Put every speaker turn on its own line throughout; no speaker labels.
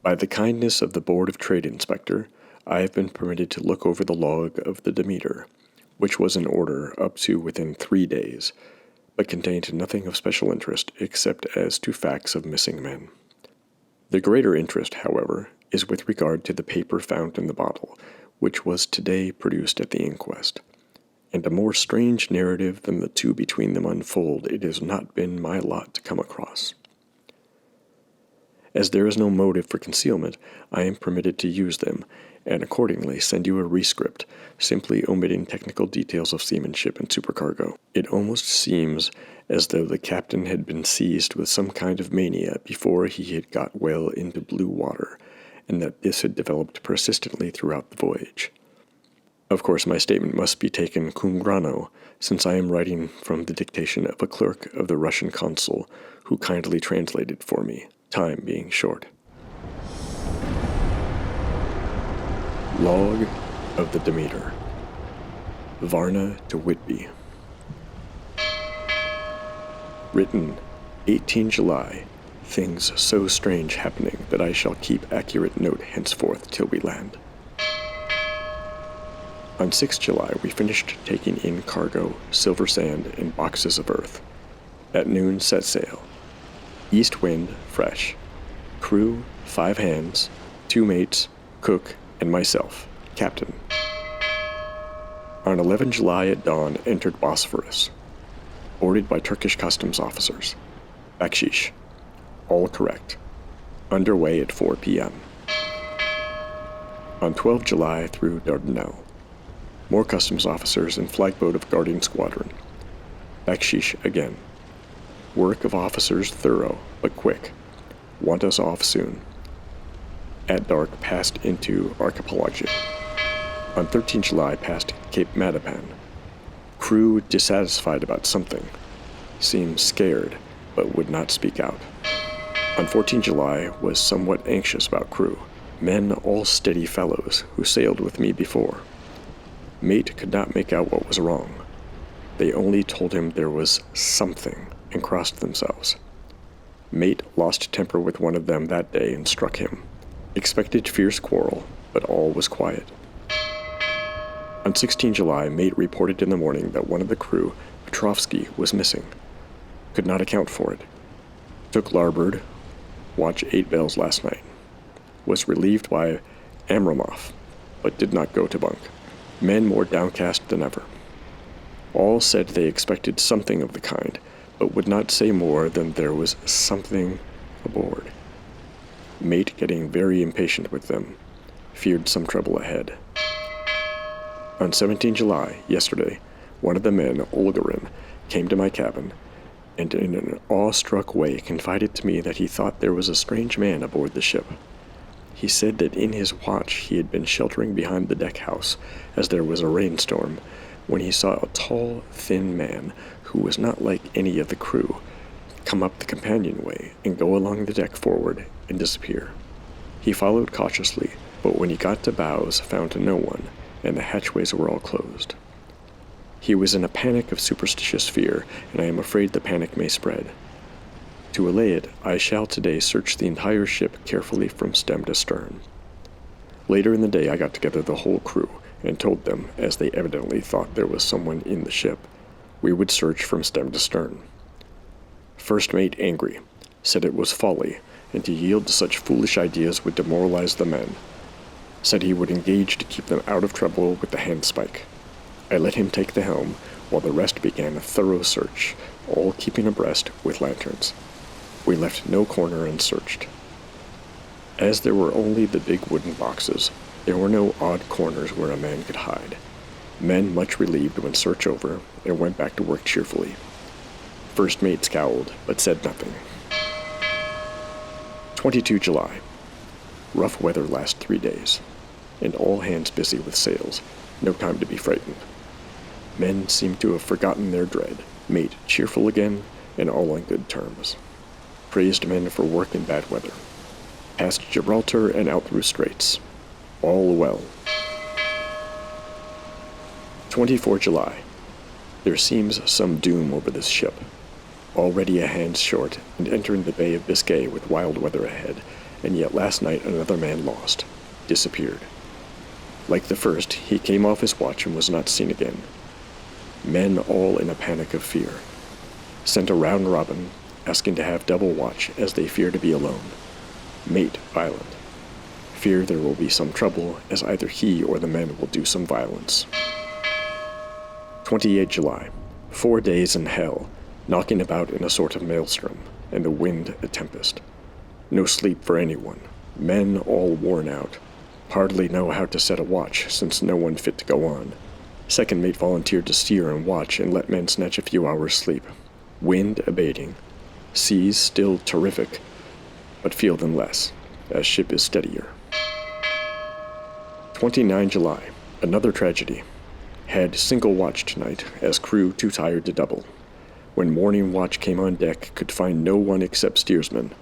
By the kindness of the Board of Trade Inspector, I have been permitted to look over the log of the DEMETER, which was in order up to within 3 days, but contained nothing of special interest except as to facts of missing men. The greater interest, however, is with regard to the paper found in the bottle, which was today produced at the inquest, and a more strange narrative than the two between them unfold it has not been my lot to come across. As there is no motive for concealment, I am permitted to use them, and accordingly send you a rescript, simply omitting technical details of seamanship and supercargo. It almost seems as though the captain had been seized with some kind of mania before he had got well into blue water, and that this had developed persistently throughout the voyage. Of course, my statement must be taken cum grano, since I am writing from the dictation of a clerk of the Russian consul, who kindly translated for me, time being short. Log of the DEMETER. Varna to Whitby. Written 18 July. Things so strange happening that I shall keep accurate note henceforth till we land. On 6 July, we finished taking in cargo, silver sand, and boxes of earth. At noon, set sail. East wind, fresh. Crew, 5 hands, 2 mates, cook, and myself, captain. On 11 July at dawn, entered Bosphorus. Boarded by Turkish customs officers. Bakshish. All correct. Underway at 4 p.m. On 12 July, through Dardanelles. More customs officers and flagboat of guarding squadron. Bakshish again. Work of officers thorough, but quick. Want us off soon. At dark, passed into Archipelago. On 13 July, passed Cape Matapan. Crew dissatisfied about something. Seemed scared, but would not speak out. On 14 July, was somewhat anxious about crew. Men all steady fellows, who sailed with me before. Mate could not make out what was wrong. They only told him there was something, and crossed themselves. Mate lost temper with one of them that day and struck him. Expected fierce quarrel, but all was quiet. On 16 July, mate reported in the morning that one of the crew, Petrovsky, was missing. Could not account for it. Took larboard, watch 8 bells last night. Was relieved by Amramov, but did not go to bunk. Men more downcast than ever. All said they expected something of the kind, but would not say more than there was something aboard. Mate getting very impatient with them, feared some trouble ahead. On 17 July, yesterday, one of the men, Olgarin, came to my cabin, and in an awe-struck way confided to me that he thought there was a strange man aboard the ship. He said that in his watch he had been sheltering behind the deck house, as there was a rainstorm, when he saw a tall, thin man, who was not like any of the crew, come up the companionway and go along the deck forward and disappear. He followed cautiously, but when he got to bows found no one, and the hatchways were all closed. He was in a panic of superstitious fear, and I am afraid the panic may spread. To allay it, I shall today search the entire ship carefully from stem to stern. Later in the day I got together the whole crew, and told them, as they evidently thought there was someone in the ship, we would search from stem to stern. First mate angry, said it was folly, and to yield to such foolish ideas would demoralize the men. Said he would engage to keep them out of trouble with the handspike. I let him take the helm, while the rest began a thorough search, all keeping abreast with lanterns. We left no corner unsearched. As there were only the big wooden boxes, there were no odd corners where a man could hide. Men much relieved when search over, and went back to work cheerfully. First mate scowled, but said nothing. 22 July. Rough weather last 3 days, and all hands busy with sails, no time to be frightened. Men seem to have forgotten their dread, mate cheerful again, and all on good terms. Praised men for work in bad weather. Past Gibraltar and out through straits. All well. 24 July. There seems some doom over this ship. Already a hand short, and entering the Bay of Biscay with wild weather ahead, and yet last night another man lost, disappeared. Like the first, he came off his watch and was not seen again. Men all in a panic of fear. Sent a round robin, asking to have double watch as they fear to be alone. Mate violent. Fear there will be some trouble as either he or the men will do some violence. 28 July. 4 days in hell, knocking about in a sort of maelstrom, and the wind a tempest. No sleep for anyone. Men all worn out. Hardly know how to set a watch, since no one fit to go on. Second mate volunteered to steer and watch and let men snatch a few hours' sleep. Wind abating. Seas still terrific, but feel them less, as ship is steadier. 29 July. Another tragedy. Had single watch tonight, as crew too tired to double. When morning watch came on deck, could find no one except steersman.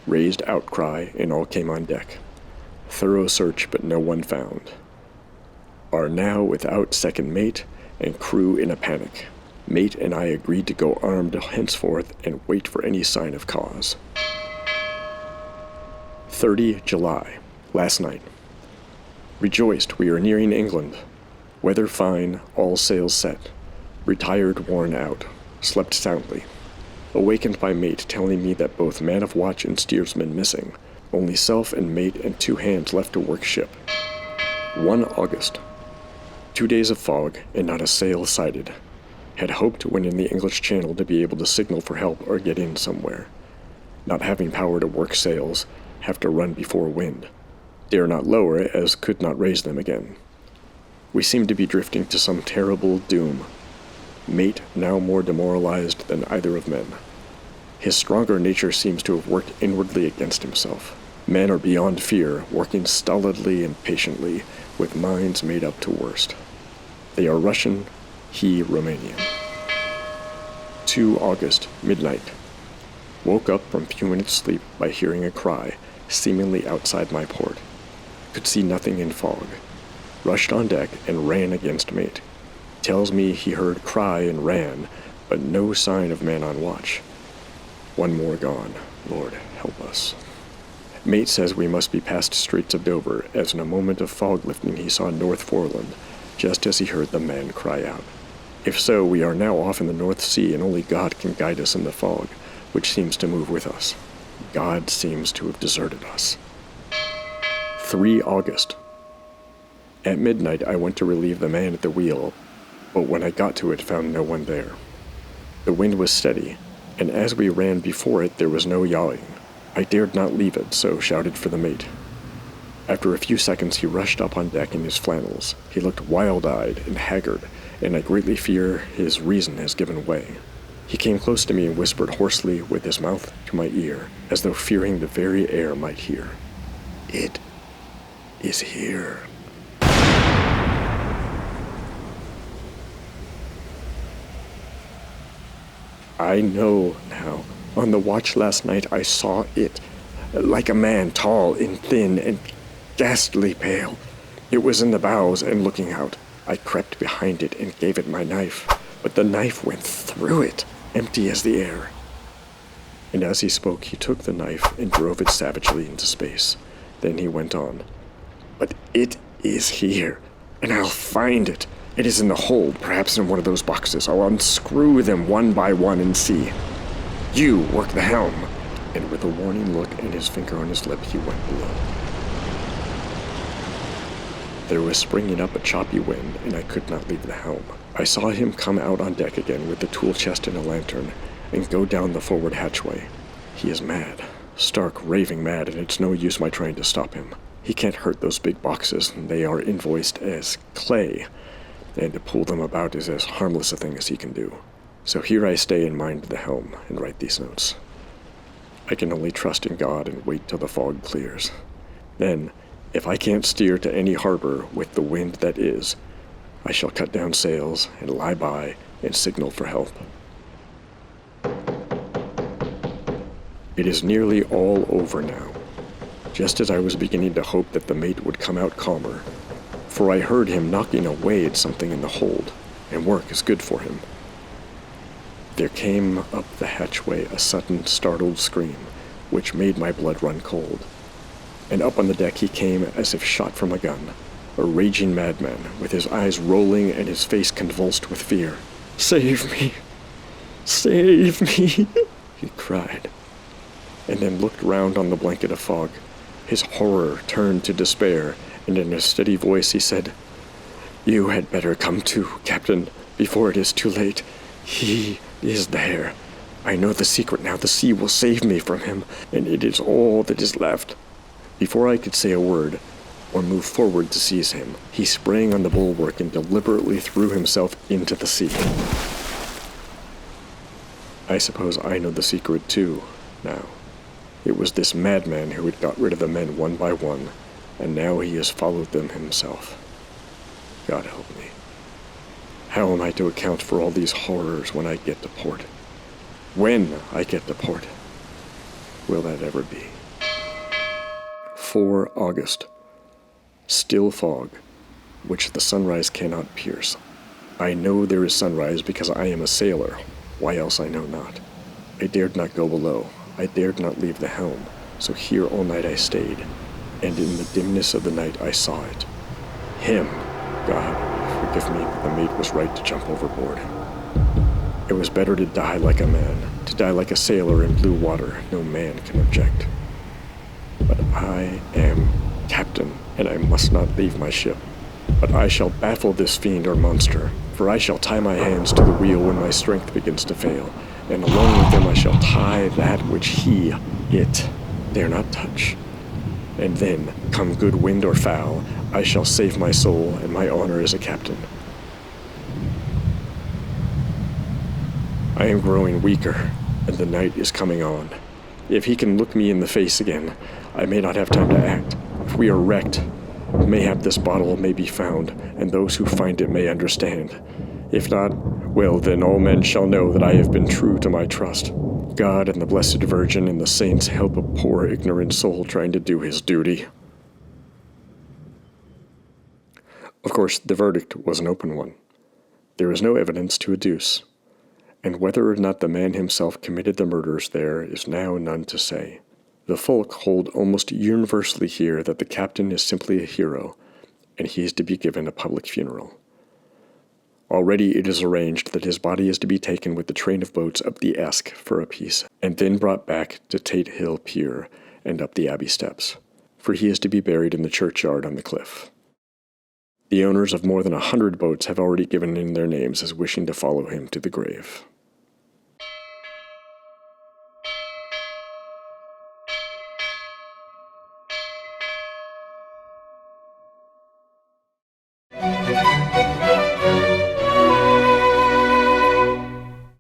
Raised outcry, and all came on deck. Thorough search, but no one found. Are now without second mate, and crew in a panic. Mate and I agreed to go armed henceforth and wait for any sign of cause. 30 July. Last night. Rejoiced we are nearing England. Weather fine, all sails set. Retired, worn out. Slept soundly. Awakened by mate telling me that both man of watch and steersman missing. Only self and mate and 2 hands left to work ship. 1 August. 2 days of fog and not a sail sighted. Had hoped when in the English Channel to be able to signal for help or get in somewhere. Not having power to work sails, have to run before wind. Dare not lower as could not raise them again. We seem to be drifting to some terrible doom. Mate now more demoralized than either of men. His stronger nature seems to have worked inwardly against himself. Men are beyond fear, working stolidly and patiently, with minds made up to worst. They are Russian, he Romanian. 2 August, midnight. Woke up from few minutes' sleep by hearing a cry, seemingly outside my port. Could see nothing in fog. Rushed on deck and ran against mate. Tells me he heard cry and ran, but no sign of man on watch. One more gone. Lord, help us. Mate says we must be past Straits of Dover, as in a moment of fog lifting he saw North Foreland, just as he heard the man cry out. If so, we are now off in the North Sea, and only God can guide us in the fog, which seems to move with us. God seems to have deserted us. 3 August. At midnight I went to relieve the man at the wheel, but when I got to it found no one there. The wind was steady, and as we ran before it there was no yawing. I dared not leave it, so shouted for the mate. After a few seconds he rushed up on deck in his flannels. He looked wild-eyed and haggard, and I greatly fear his reason has given way. He came close to me and whispered hoarsely with his mouth to my ear, as though fearing the very air might hear. "It is here." I know now. On the watch last night I saw it, like a man tall and thin and ghastly pale. It was in the bows and looking out. I crept behind it and gave it my knife, but the knife went through it, empty as the air. And as he spoke, he took the knife and drove it savagely into space. Then he went on. "But it is here, and I'll find it. It is in the hold, perhaps in one of those boxes. I'll unscrew them one by one and see. You work the helm." And with a warning look and his finger on his lip, he went below. There was springing up a choppy wind, and I could not leave the helm. I saw him come out on deck again with the tool chest and a lantern, and go down the forward hatchway. He is mad, stark, raving mad, and it's no use my trying to stop him. He can't hurt those big boxes, and they are invoiced as clay, and to pull them about is as harmless a thing as he can do. So here I stay and mind the helm and write these notes. I can only trust in God and wait till the fog clears. Then, if I can't steer to any harbor with the wind that is, I shall cut down sails and lie by and signal for help. It is nearly all over now, just as I was beginning to hope that the mate would come out calmer, for I heard him knocking away at something in the hold, and work is good for him. There came up the hatchway a sudden, startled scream, which made my blood run cold. and up on the deck he came as if shot from a gun, a raging madman, with his eyes rolling and his face convulsed with fear. "Save me! Save me!" he cried, and then looked round on the blanket of fog. His horror turned to despair, and in a steady voice he said, "You had better come to, Captain, before it is too late. He is there. I know the secret now. The sea will save me from him, and it is all that is left." Before I could say a word, or move forward to seize him, he sprang on the bulwark and deliberately threw himself into the sea. I suppose I know the secret too, now. It was this madman who had got rid of the men one by one, and now he has followed them himself. God help me. How am I to account for all these horrors when I get to port? When I get to port? Will that ever be? 4 August. Still fog, which the sunrise cannot pierce. I know there is sunrise because I am a sailor. Why else I know not. I dared not go below. I dared not leave the helm, so here all night I stayed, and in the dimness of the night I saw it. Him! God, forgive me, but the mate was right to jump overboard. It was better to die like a man, to die like a sailor in blue water. No man can object. But I am captain, and I must not leave my ship. But I shall baffle this fiend or monster, for I shall tie my hands to the wheel when my strength begins to fail, and along with them I shall tie that which it, dare not touch. And then, come good wind or foul, I shall save my soul and my honor as a captain. I am growing weaker, and the night is coming on. If he can look me in the face again, I may not have time to act. If we are wrecked, mayhap this bottle may be found, and those who find it may understand. If not, well, then all men shall know that I have been true to my trust. God and the Blessed Virgin and the saints help a poor ignorant soul trying to do his duty. Of course, the verdict was an open one. There is no evidence to adduce, and whether or not the man himself committed the murders there is now none to say. The folk hold almost universally here that the captain is simply a hero, and he is to be given a public funeral. Already it is arranged that his body is to be taken with the train of boats up the Esk for a piece, and then brought back to Tate Hill Pier and up the Abbey steps, for he is to be buried in the churchyard on the cliff. The owners of more than 100 boats have already given in their names as wishing to follow him to the grave.